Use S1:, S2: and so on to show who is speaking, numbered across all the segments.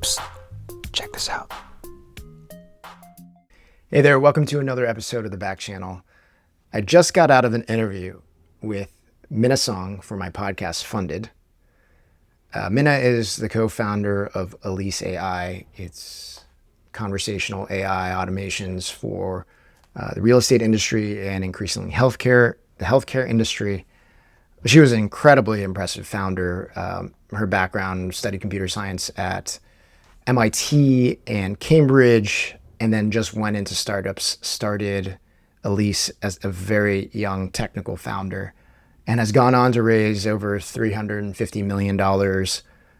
S1: Psst, check this out. Hey there, welcome to another episode of the Back Channel. I just got out of an interview with Minna Song for my podcast, Funded. Minna is the co-founder of Elise AI. It's conversational AI automations for the real estate industry and increasingly the healthcare industry. She was an incredibly impressive founder. Her background, studied computer science at MIT and Cambridge, and then just went into startups, started Elise as a very young technical founder, and has gone on to raise over $350 million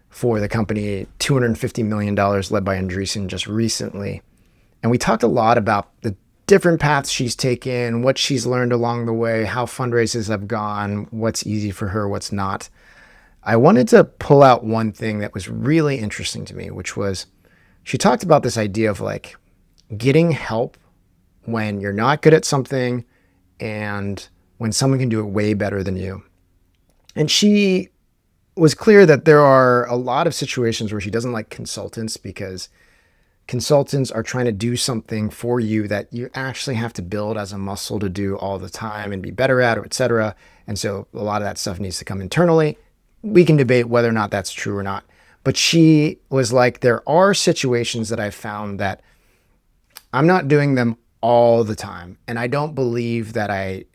S1: for the company, $250 million led by Andreessen just recently. And we talked a lot about the different paths she's taken, what she's learned along the way, how fundraisers have gone, what's easy for her, what's not. I wanted to pull out one thing that was really interesting to me, which was she talked about this idea of like getting help when you're not good at something and when someone can do it way better than you. And she was clear that there are a lot of situations where she doesn't like consultants because consultants are trying to do something for you that you actually have to build as a muscle to do all the time and be better at, or et cetera. And so a lot of that stuff needs to come internally. We can debate whether or not that's true or not. But she was like, there are situations that I've found that I'm not doing them all the time. And I don't believe that I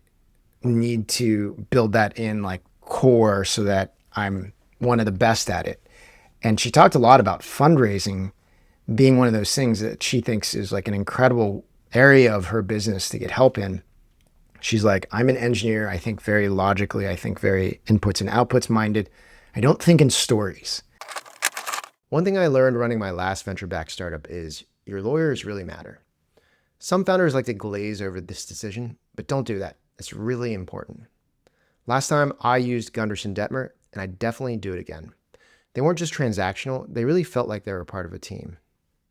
S1: need to build that in like core so that I'm one of the best at it. And she talked a lot about fundraising being one of those things that she thinks is like an incredible area of her business to get help in. She's like, I'm an engineer. I think very logically. I think very inputs and outputs minded. I don't think in stories. One thing I learned running my last venture-backed startup is your lawyers really matter. Some founders like to glaze over this decision, but don't do that. It's really important. Last time I used Gunderson Detmer, and I definitely do it again. They weren't just transactional. They really felt like they were part of a team.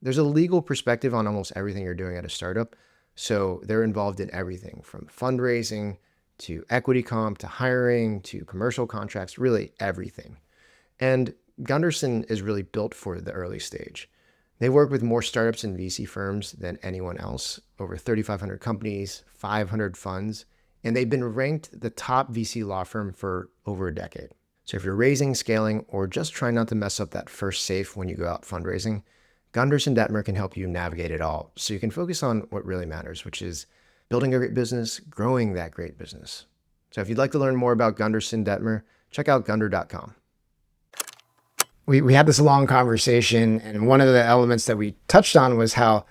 S1: There's a legal perspective on almost everything you're doing at a startup. So they're involved in everything from fundraising to equity comp to hiring to commercial contracts, really everything. And Gunderson is really built for the early stage. They work with more startups and VC firms than anyone else, over 3,500 companies, 500 funds, and they've been ranked the top VC law firm for over a decade. So if you're raising, scaling, or just trying not to mess up that first safe when you go out fundraising, Gunderson Detmer can help you navigate it all so you can focus on what really matters, which is building a great business, growing that great business. So if you'd like to learn more about Gunderson Detmer, check out gunder.com. We had this long conversation, and one of the elements that we touched on was how,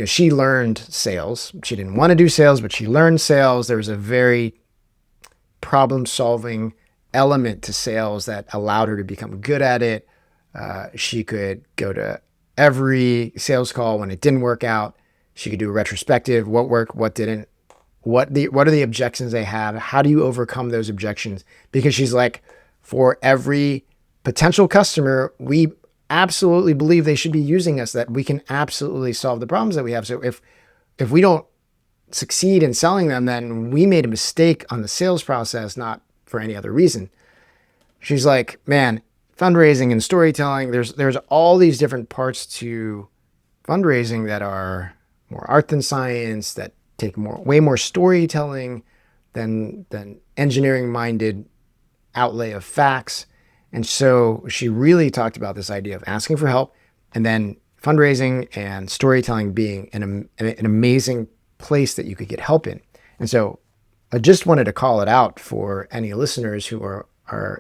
S1: she learned sales. She didn't want to do sales, but she learned sales. There was a very problem-solving element to sales that allowed her to become good at it. She could go to every sales call when it didn't work out. She could do a retrospective, what worked, what didn't, what are the objections they have, how do you overcome those objections? Because she's like, for every potential customer, we absolutely believe they should be using us, that we can absolutely solve the problems that we have. So if we don't succeed in selling them, then we made a mistake on the sales process, not for any other reason. She's like, man, fundraising and storytelling, there's all these different parts to fundraising that are more art than science, that take way more storytelling than engineering minded outlay of facts. And so she really talked about this idea of asking for help, and then fundraising and storytelling being an amazing place that you could get help in. And so I just wanted to call it out for any listeners who are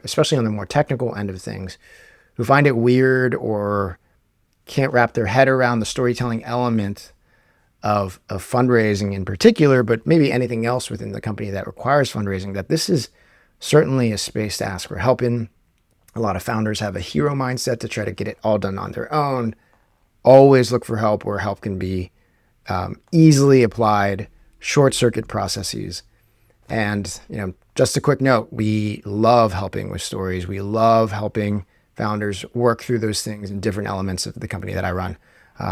S1: especially on the more technical end of things, who find it weird or can't wrap their head around the storytelling element of fundraising in particular, but maybe anything else within the company that requires fundraising, that this is certainly a space to ask for help in. A lot of founders have a hero mindset to try to get it all done on their own. Always look for help where help can be easily applied, short circuit processes. And, just a quick note, we love helping with stories. We love helping founders work through those things in different elements of the company that I run.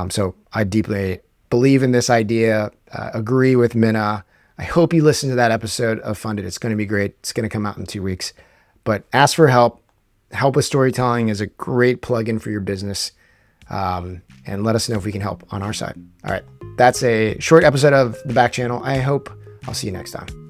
S1: So I deeply believe in this idea, agree with Minna. I hope you listen to that episode of Funded. It's going to be great. It's going to come out in 2 weeks. But ask for help. Help with storytelling is a great plugin for your business. and let us know if we can help on our side. All right. That's a short episode of the back channel. I hope I'll see you next time.